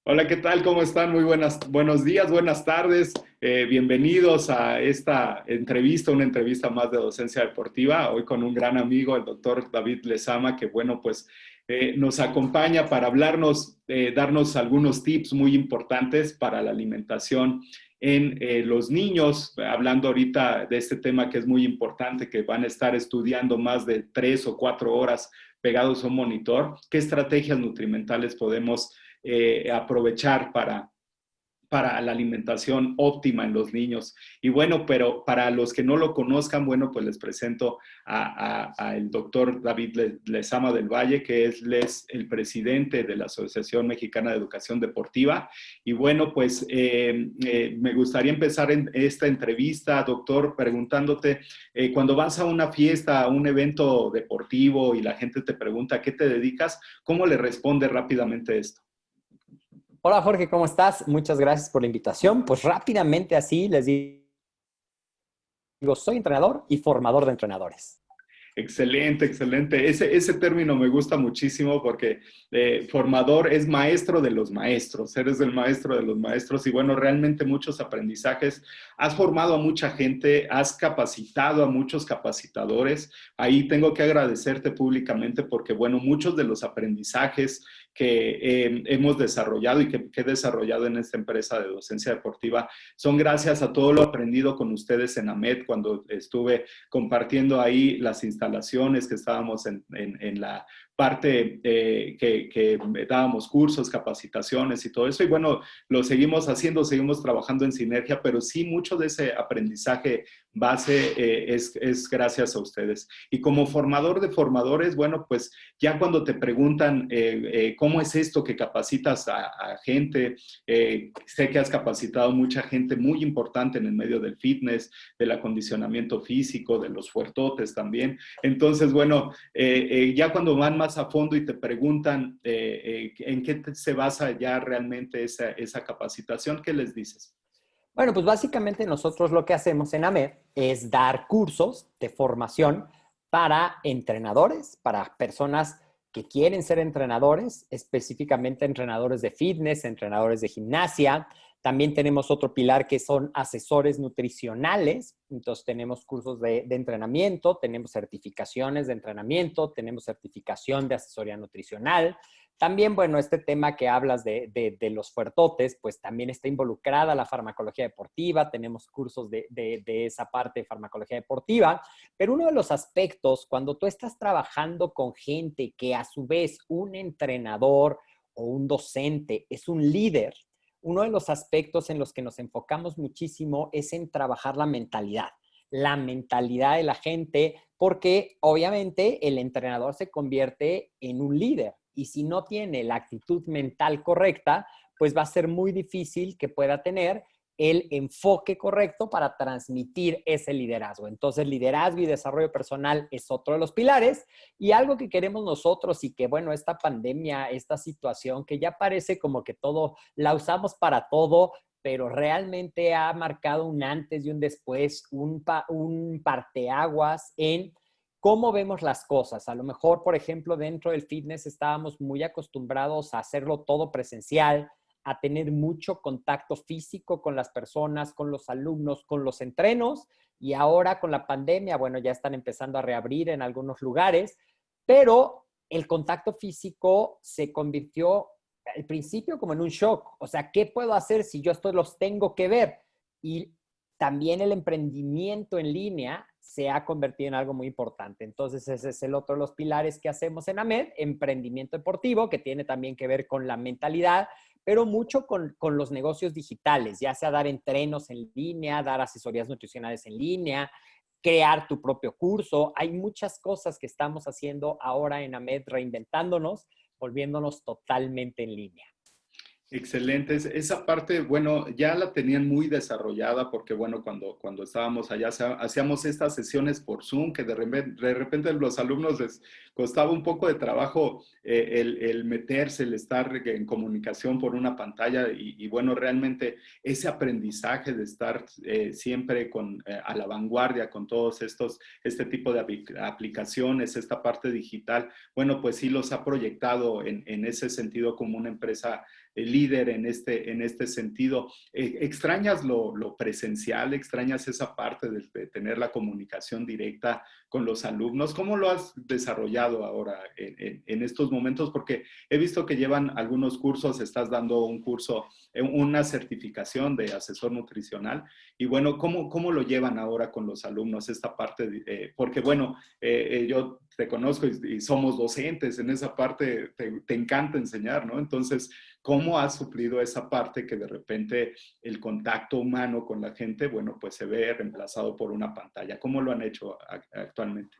Hola, ¿qué tal? ¿Cómo están? Muy buenos días, buenas tardes. Bienvenidos a esta entrevista, una entrevista más de docencia deportiva. Hoy con un gran amigo, el doctor David Lezama, que bueno, pues nos acompaña para hablarnos, darnos algunos tips muy importantes para la alimentación en los niños, hablando ahorita de este tema que es muy importante, que van a estar estudiando más de 3 o 4 horas pegados a un monitor. ¿Qué estrategias nutrimentales podemos aprovechar para la alimentación óptima en los niños? Y bueno, pero para los que no lo conozcan, bueno, pues les presento a el doctor David Lezama del Valle, que es el presidente de la Asociación Mexicana de Educación Deportiva. Y bueno, pues me gustaría empezar en esta entrevista, doctor, preguntándote, cuando vas a una fiesta, a un evento deportivo y la gente te pregunta a qué te dedicas, ¿cómo le responde rápidamente esto? Hola Jorge, ¿cómo estás? Muchas gracias por la invitación. Pues rápidamente así les digo, soy entrenador y formador de entrenadores. Excelente, excelente. Ese término me gusta muchísimo porque formador es maestro de los maestros, eres el maestro de los maestros y bueno, realmente muchos aprendizajes. Has formado a mucha gente, has capacitado a muchos capacitadores. Ahí tengo que agradecerte públicamente porque bueno, muchos de los aprendizajes que hemos desarrollado y que he desarrollado en esta empresa de docencia deportiva son gracias a todo lo aprendido con ustedes en AMED cuando estuve compartiendo ahí las instalaciones que estábamos en la parte que dábamos cursos, capacitaciones y todo eso. Y bueno, lo seguimos haciendo, seguimos trabajando en sinergia, pero sí mucho de ese aprendizaje base es gracias a ustedes. Y como formador de formadores, bueno, pues ya cuando te preguntan cómo es esto que capacitas a gente, sé que has capacitado mucha gente muy importante en el medio del fitness, del acondicionamiento físico, de los fuertotes también. Entonces, bueno, ya cuando van más a fondo y te preguntan en qué se basa ya realmente esa capacitación, ¿qué les dices? Bueno, pues básicamente nosotros lo que hacemos en AMED es dar cursos de formación para entrenadores, para personas que quieren ser entrenadores, específicamente entrenadores de fitness, entrenadores de gimnasia. También tenemos otro pilar que son asesores nutricionales. Entonces tenemos cursos de entrenamiento, tenemos certificaciones de entrenamiento, tenemos certificación de asesoría nutricional. También, bueno, este tema que hablas de los fuertotes, pues también está involucrada la farmacología deportiva, tenemos cursos de esa parte de farmacología deportiva, pero uno de los aspectos, cuando tú estás trabajando con gente que a su vez un entrenador o un docente es un líder, uno de los aspectos en los que nos enfocamos muchísimo es en trabajar la mentalidad de la gente, porque obviamente el entrenador se convierte en un líder y si no tiene la actitud mental correcta, pues va a ser muy difícil que pueda tener el enfoque correcto para transmitir ese liderazgo. Entonces, liderazgo y desarrollo personal es otro de los pilares y algo que queremos nosotros y que, bueno, esta pandemia, esta situación que ya parece como que todo la usamos para todo, pero realmente ha marcado un antes y un después, un parteaguas en cómo vemos las cosas. A lo mejor, por ejemplo, dentro del fitness estábamos muy acostumbrados a hacerlo todo presencial, a tener mucho contacto físico con las personas, con los alumnos, con los entrenos, y ahora con la pandemia, bueno, ya están empezando a reabrir en algunos lugares, pero el contacto físico se convirtió al principio como en un shock. O sea, ¿qué puedo hacer si yo estos los tengo que ver? Y también el emprendimiento en línea se ha convertido en algo muy importante. Entonces, ese es el otro de los pilares que hacemos en AMED, emprendimiento deportivo, que tiene también que ver con la mentalidad, pero mucho con los negocios digitales, ya sea dar entrenos en línea, dar asesorías nutricionales en línea, crear tu propio curso. Hay muchas cosas que estamos haciendo ahora en AMED, reinventándonos, volviéndonos totalmente en línea. Excelente. Esa parte, bueno, ya la tenían muy desarrollada porque, bueno, cuando estábamos allá, hacíamos estas sesiones por Zoom que de repente a los alumnos les costaba un poco de trabajo el meterse, el estar en comunicación por una pantalla y bueno, realmente ese aprendizaje de estar siempre a la vanguardia con todos este tipo de aplicaciones, esta parte digital, bueno, pues sí los ha proyectado en ese sentido como una empresa líder líder en este sentido. ¿Extrañas lo presencial? ¿Extrañas esa parte de tener la comunicación directa con los alumnos? ¿Cómo lo has desarrollado ahora en estos momentos? Porque he visto que llevan algunos cursos, estás dando un curso, una certificación de asesor nutricional. Y bueno, ¿cómo lo llevan ahora con los alumnos esta parte? Porque bueno, yo te conozco y somos docentes, en esa parte te encanta enseñar, ¿no? Entonces, ¿cómo has suplido esa parte que de repente el contacto humano con la gente, bueno, pues se ve reemplazado por una pantalla? ¿Cómo lo han hecho actualmente?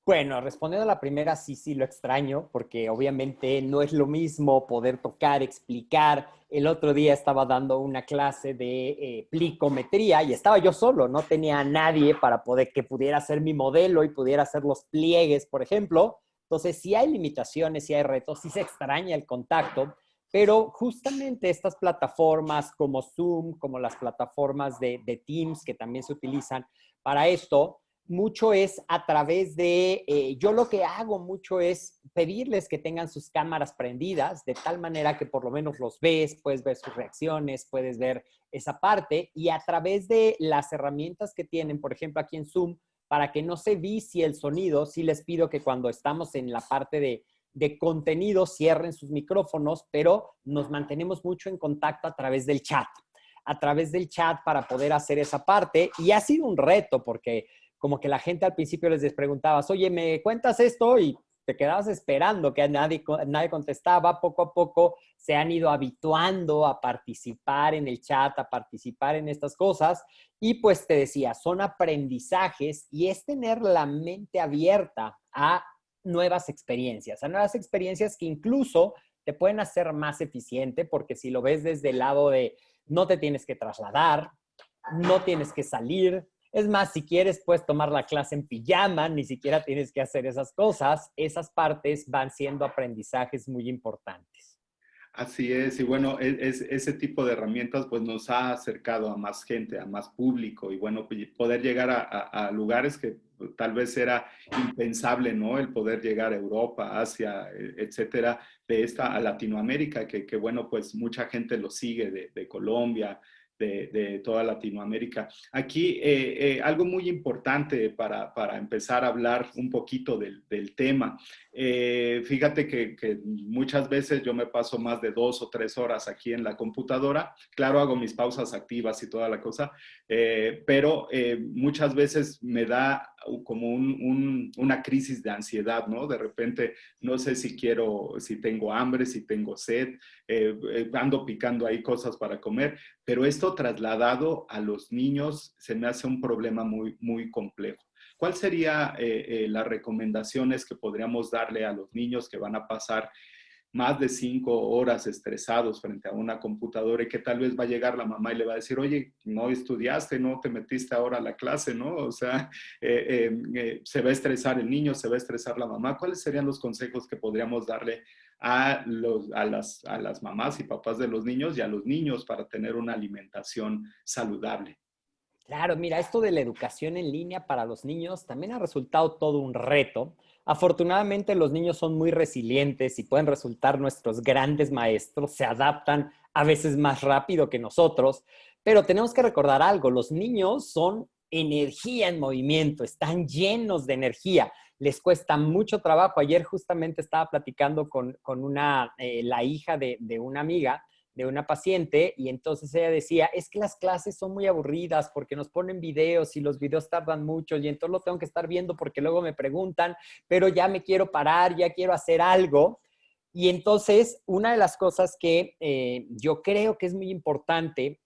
Bueno, respondiendo a la primera, sí lo extraño, porque obviamente no es lo mismo poder tocar, explicar. El otro día estaba dando una clase de plicometría y estaba yo solo, no tenía a nadie para poder que pudiera ser mi modelo y pudiera hacer los pliegues, por ejemplo. Entonces, sí hay limitaciones, sí hay retos, sí se extraña el contacto, pero justamente estas plataformas como Zoom, como las plataformas de Teams que también se utilizan para esto, mucho es a través de, yo lo que hago mucho es pedirles que tengan sus cámaras prendidas, de tal manera que por lo menos los ves, puedes ver sus reacciones, puedes ver esa parte, y a través de las herramientas que tienen, por ejemplo, aquí en Zoom, para que no se vicie el sonido, sí les pido que cuando estamos en la parte de contenido cierren sus micrófonos, pero nos mantenemos mucho en contacto a través del chat para poder hacer esa parte, y ha sido un reto porque como que la gente al principio les preguntabas, oye, ¿me cuentas esto? Y te quedabas esperando que nadie contestaba. Poco a poco se han ido habituando a participar en el chat, a participar en estas cosas. Y pues te decía, son aprendizajes y es tener la mente abierta a a nuevas experiencias que incluso te pueden hacer más eficiente, porque si lo ves desde el lado de no te tienes que trasladar, no tienes que salir. Es más, si quieres, puedes tomar la clase en pijama, ni siquiera tienes que hacer esas cosas. Esas partes van siendo aprendizajes muy importantes. Así es, y bueno, ese tipo de herramientas pues nos ha acercado a más gente, a más público, y bueno, pues, poder llegar a lugares que tal vez era impensable, ¿no? El poder llegar a Europa, Asia, etcétera, a Latinoamérica, que bueno, pues mucha gente lo sigue de Colombia, de toda Latinoamérica. Aquí, algo muy importante para empezar a hablar un poquito del tema. Fíjate que muchas veces yo me paso más de 2 o 3 horas aquí en la computadora. Claro, hago mis pausas activas y toda la cosa, pero muchas veces me da como una crisis de ansiedad, ¿no? De repente no sé si tengo hambre, si tengo sed, ando picando ahí cosas para comer, pero esto trasladado a los niños se me hace un problema muy complejo. ¿Cuál sería las recomendaciones que podríamos darle a los niños que van a pasar más de 5 horas estresados frente a una computadora y que tal vez va a llegar la mamá y le va a decir, oye, no estudiaste, no te metiste ahora a la clase, ¿no? O sea, se va a estresar el niño, se va a estresar la mamá. ¿Cuáles serían los consejos que podríamos darle a las mamás y papás de los niños y a los niños para tener una alimentación saludable? Claro, mira, esto de la educación en línea para los niños también ha resultado todo un reto. Afortunadamente, los niños son muy resilientes y pueden resultar nuestros grandes maestros, se adaptan a veces más rápido que nosotros, pero tenemos que recordar algo, los niños son energía en movimiento, están llenos de energía, les cuesta mucho trabajo. Ayer justamente estaba platicando con la hija de una amiga, de una paciente, y entonces ella decía, es que las clases son muy aburridas porque nos ponen videos y los videos tardan mucho y entonces lo tengo que estar viendo porque luego me preguntan, pero ya me quiero parar, ya quiero hacer algo. Y entonces, una de las cosas que yo creo que es muy importante,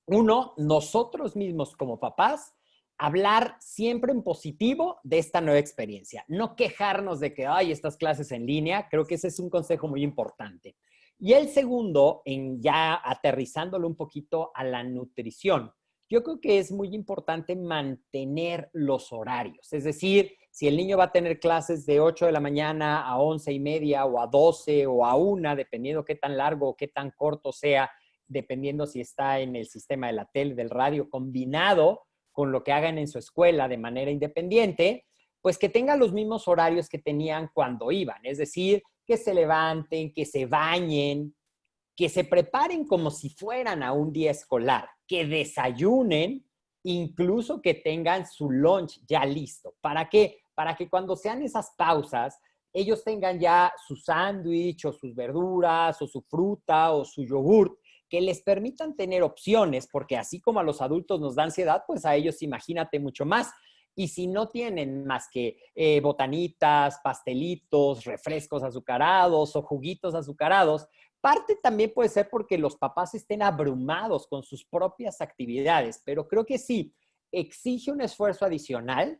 uno, nosotros mismos como papás, hablar siempre en positivo de esta nueva experiencia, no quejarnos de que hay estas clases en línea, creo que ese es un consejo muy importante. Y el segundo, en ya aterrizándolo un poquito a la nutrición, yo creo que es muy importante mantener los horarios, es decir, si el niño va a tener clases de 8 de la mañana a 11:30 o a 12 o a 1, dependiendo qué tan largo o qué tan corto sea, dependiendo si está en el sistema de la tele, del radio, combinado con lo que hagan en su escuela de manera independiente, pues que tengan los mismos horarios que tenían cuando iban, es decir, que se levanten, que se bañen, que se preparen como si fueran a un día escolar, que desayunen, incluso que tengan su lunch ya listo. ¿Para qué? Para que cuando sean esas pausas, ellos tengan ya su sándwich o sus verduras o su fruta o su yogurt, que les permitan tener opciones, porque así como a los adultos nos da ansiedad, pues a ellos imagínate mucho más. Y si no tienen más que botanitas, pastelitos, refrescos azucarados o juguitos azucarados, parte también puede ser porque los papás estén abrumados con sus propias actividades, pero creo que sí, exige un esfuerzo adicional,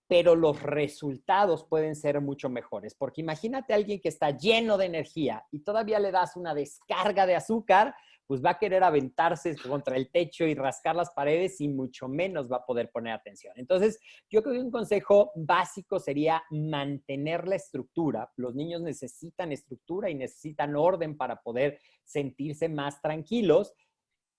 pero los resultados pueden ser mucho mejores. Porque imagínate a alguien que está lleno de energía y todavía le das una descarga de azúcar, pues va a querer aventarse contra el techo y rascar las paredes y mucho menos va a poder poner atención. Entonces, yo creo que un consejo básico sería mantener la estructura. Los niños necesitan estructura y necesitan orden para poder sentirse más tranquilos,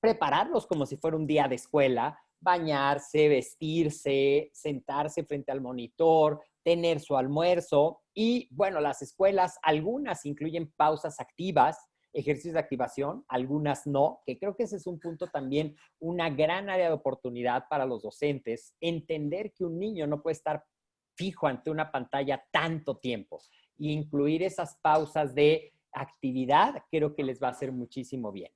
prepararlos como si fuera un día de escuela, bañarse, vestirse, sentarse frente al monitor, tener su almuerzo y, bueno, las escuelas, algunas incluyen pausas activas, ejercicios de activación, algunas no, que creo que ese es un punto también, una gran área de oportunidad para los docentes, entender que un niño no puede estar fijo ante una pantalla tanto tiempo e incluir esas pausas de actividad, creo que les va a hacer muchísimo bien.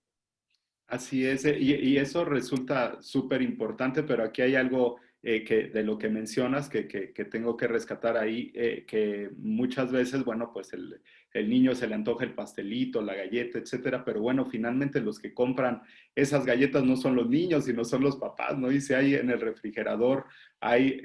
Así es, y eso resulta súper importante, pero aquí hay algo de lo que mencionas que tengo que rescatar ahí, que muchas veces, bueno, pues el niño se le antoja el pastelito, la galleta, etcétera, pero bueno, finalmente los que compran esas galletas no son los niños, sino son los papás, ¿no? Y si hay en el refrigerador hay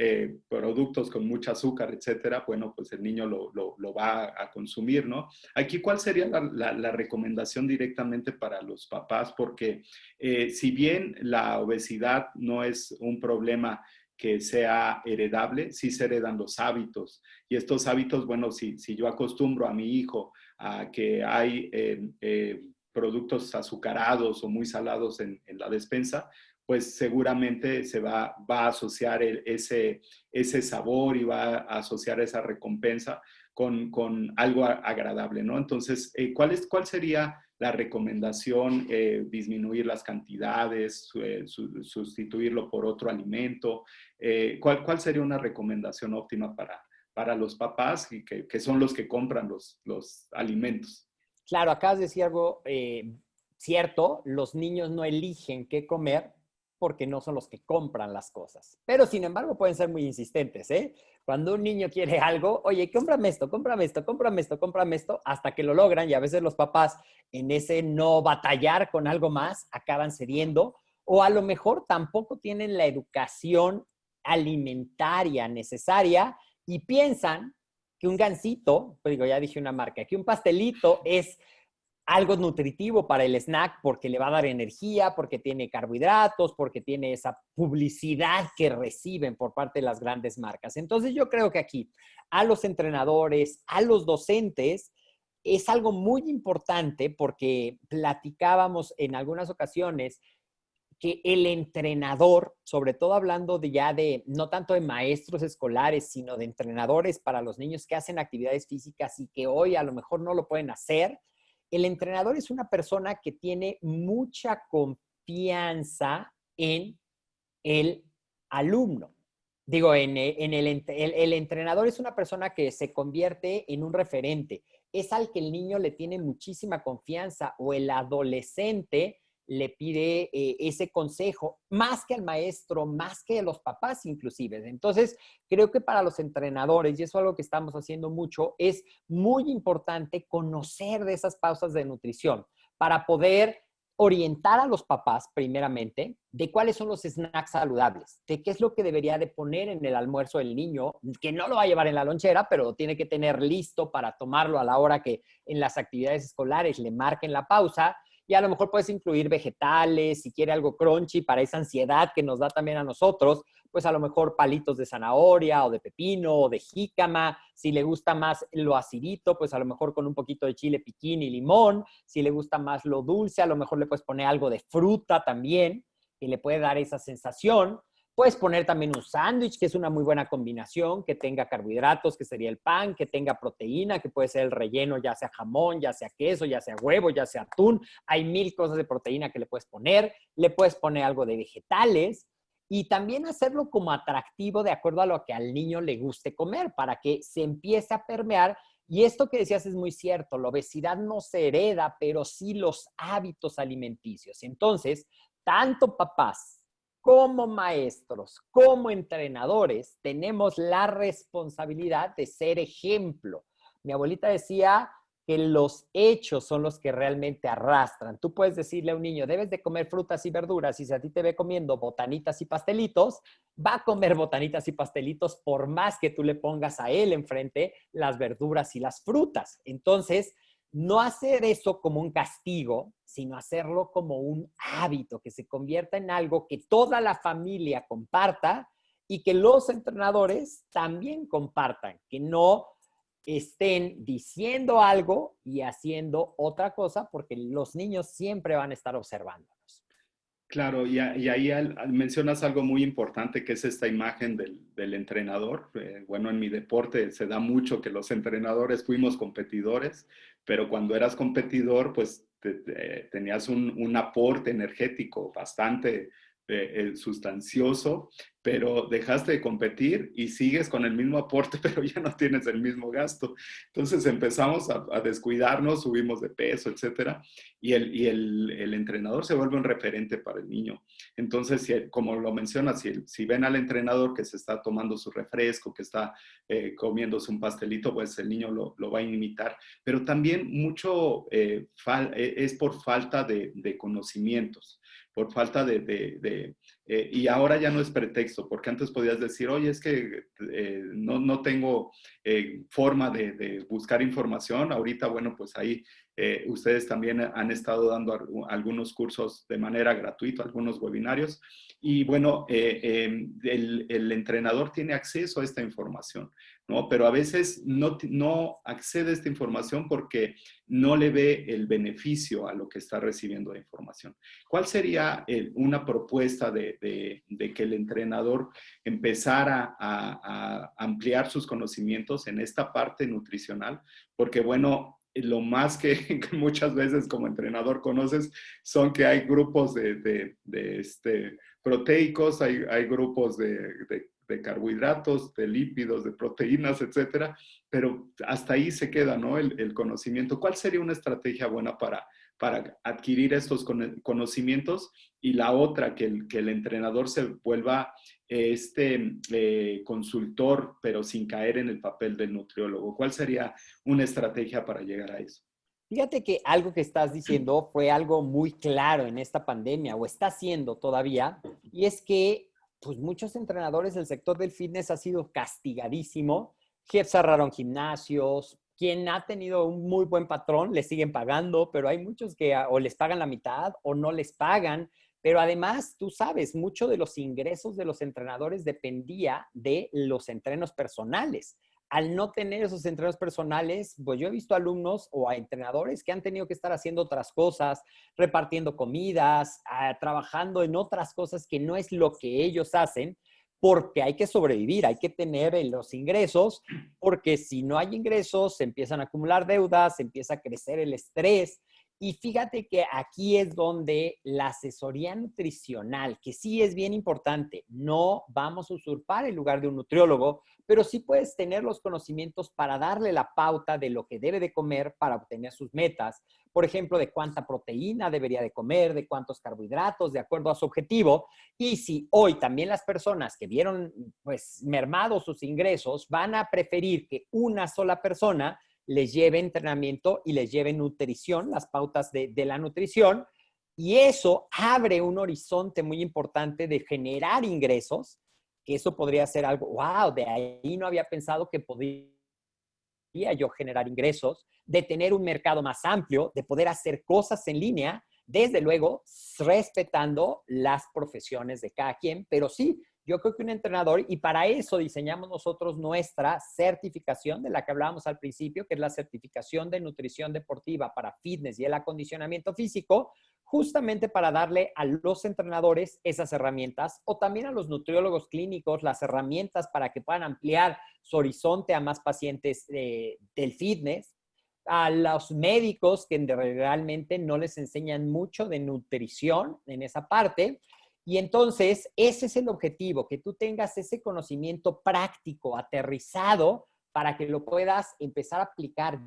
productos con mucho azúcar, etcétera, bueno, pues el niño lo va a consumir, ¿no? Aquí, ¿cuál sería la recomendación directamente para los papás? Porque si bien la obesidad no es un problema que sea heredable, sí se heredan los hábitos. Y estos hábitos, bueno, si yo acostumbro a mi hijo a que hay productos azucarados o muy salados en la despensa, pues seguramente se va a asociar ese sabor y va a asociar esa recompensa con algo agradable, ¿no? Entonces, ¿cuál sería la recomendación? Disminuir las cantidades, sustituirlo por otro alimento. ¿Cuál sería una recomendación óptima para los papás y que son los que compran los alimentos? Claro, acabas de decir algo cierto, los niños no eligen qué comer porque no son los que compran las cosas. Pero sin embargo pueden ser muy insistentes, ¿eh? Cuando un niño quiere algo, oye, cómprame esto, cómprame esto, cómprame esto, cómprame esto, hasta que lo logran y a veces los papás en ese no batallar con algo más acaban cediendo o a lo mejor tampoco tienen la educación alimentaria necesaria y piensan que un gansito, pues digo, ya dije una marca, que un pastelito es algo nutritivo para el snack porque le va a dar energía, porque tiene carbohidratos, porque tiene esa publicidad que reciben por parte de las grandes marcas. Entonces yo creo que aquí a los entrenadores, a los docentes, es algo muy importante porque platicábamos en algunas ocasiones que el entrenador, sobre todo hablando de ya de, no tanto de maestros escolares, sino de entrenadores para los niños que hacen actividades físicas y que hoy a lo mejor no lo pueden hacer, el entrenador es una persona que tiene mucha confianza en el alumno. Digo, el entrenador es una persona que se convierte en un referente. Es al que el niño le tiene muchísima confianza o el adolescente le pide ese consejo, más que al maestro, más que a los papás inclusive. Entonces, creo que para los entrenadores, y eso es algo que estamos haciendo mucho, es muy importante conocer de esas pausas de nutrición para poder orientar a los papás, primeramente, de cuáles son los snacks saludables, de qué es lo que debería de poner en el almuerzo del niño, que no lo va a llevar en la lonchera, pero lo tiene que tener listo para tomarlo a la hora que en las actividades escolares le marquen la pausa. Y a lo mejor puedes incluir vegetales, si quiere algo crunchy para esa ansiedad que nos da también a nosotros, pues a lo mejor palitos de zanahoria o de pepino o de jícama. Si le gusta más lo acidito, pues a lo mejor con un poquito de chile piquín y limón. Si le gusta más lo dulce, a lo mejor le puedes poner algo de fruta también, que le puede dar esa sensación. Puedes poner también un sándwich, que es una muy buena combinación, que tenga carbohidratos, que sería el pan, que tenga proteína, que puede ser el relleno, ya sea jamón, ya sea queso, ya sea huevo, ya sea atún. Hay 1000 cosas de proteína que le puedes poner. Le puedes poner algo de vegetales y también hacerlo como atractivo de acuerdo a lo que al niño le guste comer para que se empiece a permear. Y esto que decías es muy cierto, la obesidad no se hereda, pero sí los hábitos alimenticios. Entonces, tanto papás como maestros, como entrenadores, tenemos la responsabilidad de ser ejemplo. Mi abuelita decía que los hechos son los que realmente arrastran. Tú puedes decirle a un niño, debes de comer frutas y verduras, y si a ti te ve comiendo botanitas y pastelitos, va a comer botanitas y pastelitos por más que tú le pongas a él enfrente las verduras y las frutas. Entonces, no hacer eso como un castigo, sino hacerlo como un hábito, que se convierta en algo que toda la familia comparta y que los entrenadores también compartan, que no estén diciendo algo y haciendo otra cosa, porque los niños siempre van a estar observándonos. Claro, y ahí mencionas algo muy importante que es esta imagen del entrenador. Bueno, en mi deporte se da mucho que los entrenadores fuimos competidores, pero cuando eras competidor, pues tenías un aporte energético bastante sustancioso, pero dejaste de competir y sigues con el mismo aporte, pero ya no tienes el mismo gasto. Entonces empezamos a descuidarnos, subimos de peso, etcétera, y el entrenador se vuelve un referente para el niño. Entonces, como lo mencionas, si ven al entrenador que se está tomando su refresco, que está comiéndose un pastelito, pues el niño lo va a imitar. Pero también mucho es por falta de conocimientos, por falta y ahora ya no es pretexto, porque antes podías decir, oye, es que no tengo forma de buscar información. Ahorita, bueno, pues ahí ustedes también han estado dando algunos cursos de manera gratuita, algunos webinarios. Y bueno, el entrenador tiene acceso a esta información, ¿no? Pero a veces no accede a esta información porque no le ve el beneficio a lo que está recibiendo de información. ¿Cuál sería una propuesta de que el entrenador empezara a ampliar sus conocimientos en esta parte nutricional? Porque bueno, lo más que muchas veces como entrenador conoces son que hay grupos proteicos, hay grupos de carbohidratos, de lípidos, de proteínas, etcétera, pero hasta ahí se queda, ¿no? El conocimiento. ¿Cuál sería una estrategia buena para adquirir estos conocimientos? Y la otra, que el entrenador se vuelva consultor, pero sin caer en el papel del nutriólogo. ¿Cuál sería una estrategia para llegar a eso? Fíjate que algo que estás diciendo fue algo muy claro en esta pandemia, o está siendo todavía, y es que pues muchos entrenadores del sector del fitness ha sido castigadísimo. Cerraron gimnasios. Quien ha tenido un muy buen patrón le siguen pagando, pero hay muchos que o les pagan la mitad o no les pagan. Pero además, tú sabes, mucho de los ingresos de los entrenadores dependía de los entrenos personales. Al no tener esos entrenos personales, pues yo he visto alumnos o a entrenadores que han tenido que estar haciendo otras cosas, repartiendo comidas, trabajando en otras cosas que no es lo que ellos hacen, porque hay que sobrevivir, hay que tener los ingresos, porque si no hay ingresos, se empiezan a acumular deudas, se empieza a crecer el estrés. Y fíjate que aquí es donde la asesoría nutricional, que sí es bien importante, no vamos a usurpar el lugar de un nutriólogo, pero sí puedes tener los conocimientos para darle la pauta de lo que debe de comer para obtener sus metas. Por ejemplo, de cuánta proteína debería de comer, de cuántos carbohidratos, de acuerdo a su objetivo. Y si hoy también las personas que vieron pues mermados sus ingresos van a preferir que una sola persona les lleve entrenamiento y les lleve nutrición, las pautas de la nutrición, y eso abre un horizonte muy importante de generar ingresos, que eso podría ser algo, wow, de ahí no había pensado que podía yo generar ingresos, de tener un mercado más amplio, de poder hacer cosas en línea, desde luego respetando las profesiones de cada quien, pero sí, yo creo que un entrenador, y para eso diseñamos nosotros nuestra certificación de la que hablábamos al principio, que es la certificación de nutrición deportiva para fitness y el acondicionamiento físico, justamente para darle a los entrenadores esas herramientas o también a los nutriólogos clínicos las herramientas para que puedan ampliar su horizonte a más pacientes del fitness, a los médicos que realmente no les enseñan mucho de nutrición en esa parte. Y entonces, ese es el objetivo, que tú tengas ese conocimiento práctico, aterrizado, para que lo puedas empezar a aplicar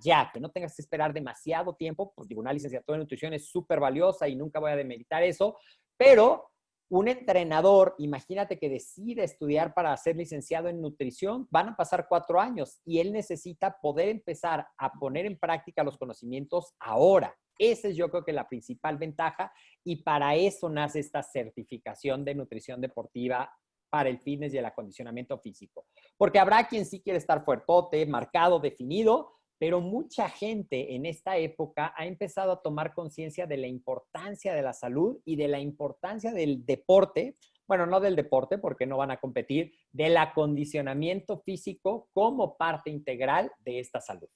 ya, que no tengas que esperar demasiado tiempo. Pues digo, una licenciatura en nutrición es súper valiosa y nunca voy a demeritar eso, pero un entrenador, imagínate que decide estudiar para ser licenciado en nutrición, van a pasar 4 años y él necesita poder empezar a poner en práctica los conocimientos ahora. Esa es yo creo que la principal ventaja y para eso nace esta certificación de nutrición deportiva para el fitness y el acondicionamiento físico. Porque habrá quien sí quiere estar fuertote, marcado, definido, pero mucha gente en esta época ha empezado a tomar conciencia de la importancia de la salud y de la importancia del deporte, bueno, no del deporte porque no van a competir, del acondicionamiento físico como parte integral de esta salud.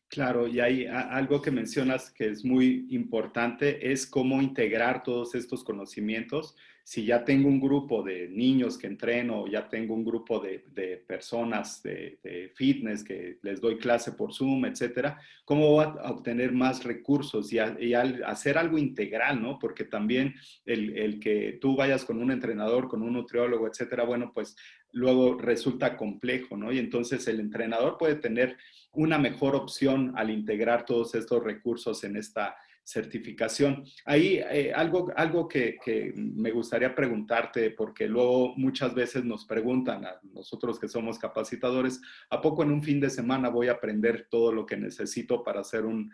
Claro, y hay algo que mencionas que es muy importante, es cómo integrar todos estos conocimientos. Si ya tengo un grupo de niños que entreno, ya tengo un grupo de personas de fitness que les doy clase por Zoom, etcétera, ¿cómo voy a obtener más recursos y al hacer algo integral, ¿no? Porque también el que tú vayas con un entrenador, con un nutriólogo, etcétera, bueno, pues luego resulta complejo, ¿no? Y entonces el entrenador puede tener una mejor opción al integrar todos estos recursos en esta certificación. Ahí algo que me gustaría preguntarte, porque luego muchas veces nos preguntan a nosotros que somos capacitadores, ¿a poco en un fin de semana voy a aprender todo lo que necesito para ser un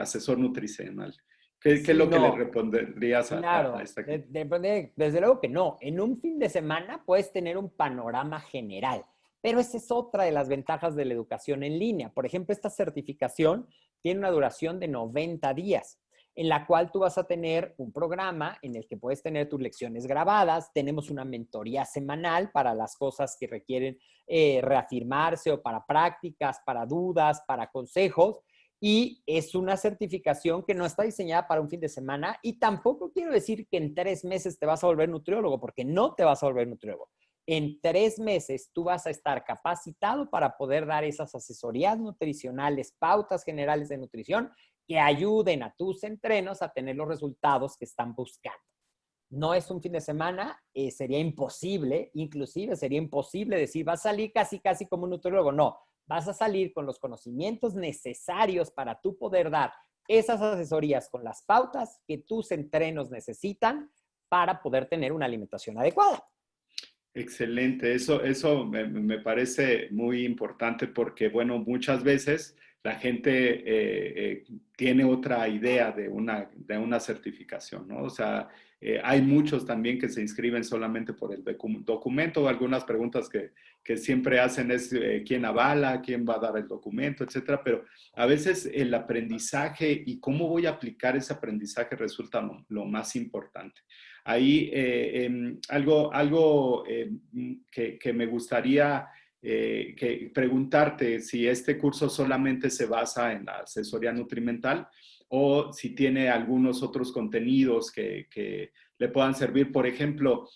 asesor nutricional? ¿Qué es Sí, lo que le no, responderías a claro, esta gente? desde luego que no. En un fin de semana puedes tener un panorama general, pero esa es otra de las ventajas de la educación en línea. Por ejemplo, esta certificación tiene una duración de 90 días, en la cual tú vas a tener un programa en el que puedes tener tus lecciones grabadas. Tenemos una mentoría semanal para las cosas que requieren reafirmarse o para prácticas, para dudas, para consejos. Y es una certificación que no está diseñada para un fin de semana y tampoco quiero decir que en 3 meses te vas a volver nutriólogo, porque no te vas a volver nutriólogo. En 3 meses tú vas a estar capacitado para poder dar esas asesorías nutricionales, pautas generales de nutrición que ayuden a tus entrenos a tener los resultados que están buscando. No es un fin de semana, sería imposible, inclusive sería imposible decir, vas a salir casi, casi como un nutriólogo. No, vas a salir con los conocimientos necesarios para tú poder dar esas asesorías con las pautas que tus entrenos necesitan para poder tener una alimentación adecuada. Excelente, eso me parece muy importante porque, bueno, muchas veces la gente tiene otra idea de una certificación, ¿no? O sea, hay muchos también que se inscriben solamente por el documento. Algunas preguntas que siempre hacen es quién avala, quién va a dar el documento, etcétera, pero a veces el aprendizaje y cómo voy a aplicar ese aprendizaje resulta lo más importante. Ahí algo que me gustaría preguntarte si este curso solamente se basa en la asesoría nutrimental o si tiene algunos otros contenidos que le puedan servir. Por ejemplo,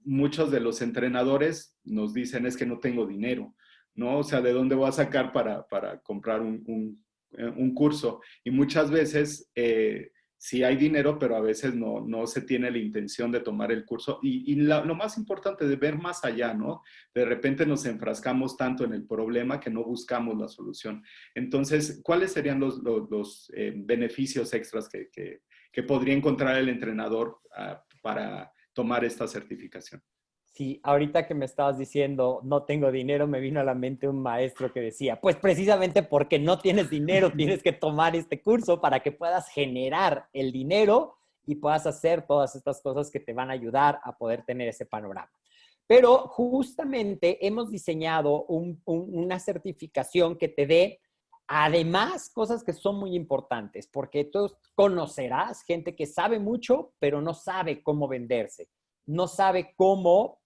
muchos de los entrenadores nos dicen es que no tengo dinero, ¿no? O sea, ¿de dónde voy a sacar para comprar un curso? Y muchas veces sí hay dinero, pero a veces no se tiene la intención de tomar el curso. Y lo más importante de ver más allá, ¿no? De repente nos enfrascamos tanto en el problema que no buscamos la solución. Entonces, ¿cuáles serían los beneficios extras que podría encontrar el entrenador para tomar esta certificación? Sí, ahorita que me estabas diciendo no tengo dinero, me vino a la mente un maestro que decía, pues precisamente porque no tienes dinero, tienes que tomar este curso para que puedas generar el dinero y puedas hacer todas estas cosas que te van a ayudar a poder tener ese panorama. Pero justamente hemos diseñado una certificación que te dé, además, cosas que son muy importantes, porque tú conocerás gente que sabe mucho, pero no sabe cómo venderse, no sabe cómo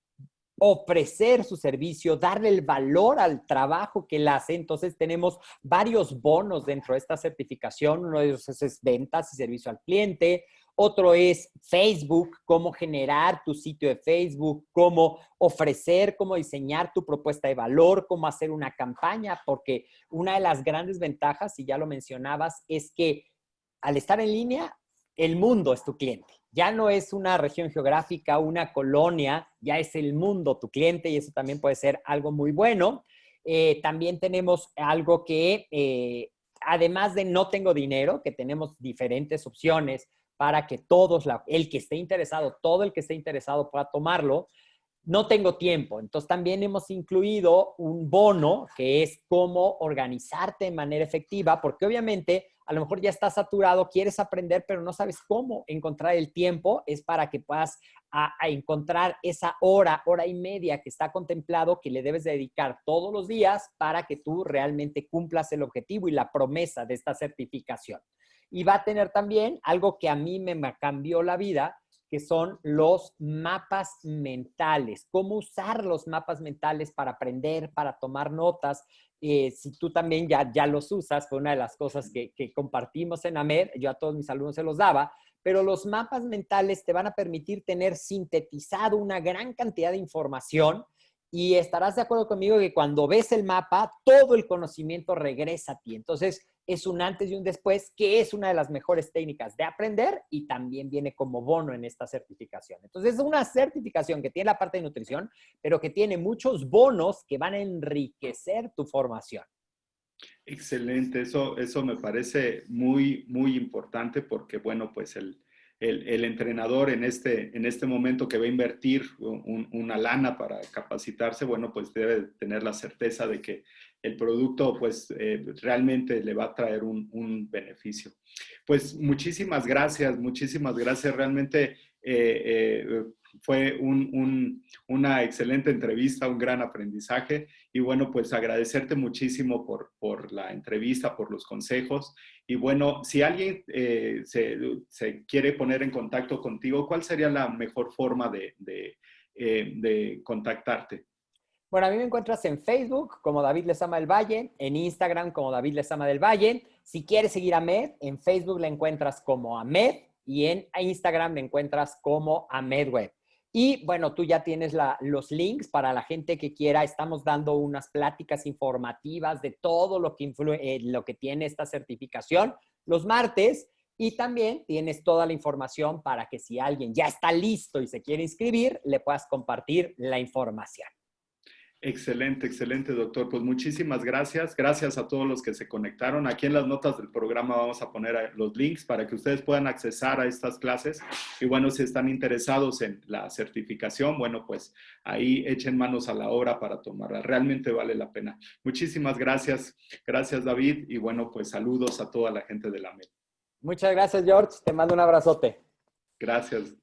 ofrecer su servicio, darle el valor al trabajo que él hace. Entonces tenemos varios bonos dentro de esta certificación. Uno de ellos es ventas y servicio al cliente. Otro es Facebook, cómo generar tu sitio de Facebook, cómo ofrecer, cómo diseñar tu propuesta de valor, cómo hacer una campaña, porque una de las grandes ventajas, y ya lo mencionabas, es que al estar en línea, el mundo es tu cliente. Ya no es una región geográfica, una colonia, ya es el mundo tu cliente y eso también puede ser algo muy bueno. También tenemos algo que, además de no tengo dinero, que tenemos diferentes opciones para que todos, el que esté interesado, todo el que esté interesado pueda tomarlo. No tengo tiempo. Entonces también hemos incluido un bono que es cómo organizarte de manera efectiva, porque obviamente a lo mejor ya estás saturado, quieres aprender, pero no sabes cómo encontrar el tiempo. Es para que puedas a encontrar esa hora, hora y media que está contemplado que le debes dedicar todos los días para que tú realmente cumplas el objetivo y la promesa de esta certificación. Y va a tener también algo que a mí me cambió la vida, que son los mapas mentales. Cómo usar los mapas mentales para aprender, para tomar notas. Si tú también ya los usas, fue una de las cosas que compartimos en AMED, yo a todos mis alumnos se los daba, pero los mapas mentales te van a permitir tener sintetizado una gran cantidad de información y estarás de acuerdo conmigo que cuando ves el mapa, todo el conocimiento regresa a ti. Entonces, es un antes y un después, que es una de las mejores técnicas de aprender y también viene como bono en esta certificación. Entonces, es una certificación que tiene la parte de nutrición, pero que tiene muchos bonos que van a enriquecer tu formación. Excelente, eso me parece muy, muy importante porque, bueno, pues el entrenador en este momento que va a invertir una lana para capacitarse, bueno, pues debe tener la certeza de que el producto, pues, realmente le va a traer un beneficio. Pues muchísimas gracias, realmente fue una excelente entrevista, un gran aprendizaje y bueno, pues agradecerte muchísimo por la entrevista, por los consejos y bueno, si alguien se quiere poner en contacto contigo, ¿cuál sería la mejor forma de contactarte? Bueno, a mí me encuentras en Facebook como David Lezama del Valle, en Instagram como David Lezama del Valle. Si quieres seguir a Ahmed, en Facebook la encuentras como Ahmed y en Instagram la encuentras como Ahmed Web. Y bueno, tú ya tienes los links para la gente que quiera. Estamos dando unas pláticas informativas de todo lo lo que tiene esta certificación los martes. Y también tienes toda la información para que si alguien ya está listo y se quiere inscribir, le puedas compartir la información. Excelente, excelente, doctor. Pues muchísimas gracias. Gracias a todos los que se conectaron. Aquí en las notas del programa vamos a poner los links para que ustedes puedan accesar a estas clases. Y bueno, si están interesados en la certificación, bueno, pues ahí echen manos a la obra para tomarla. Realmente vale la pena. Muchísimas gracias. Gracias, David. Y bueno, pues saludos a toda la gente de la MED. Muchas gracias, George. Te mando un abrazote. Gracias.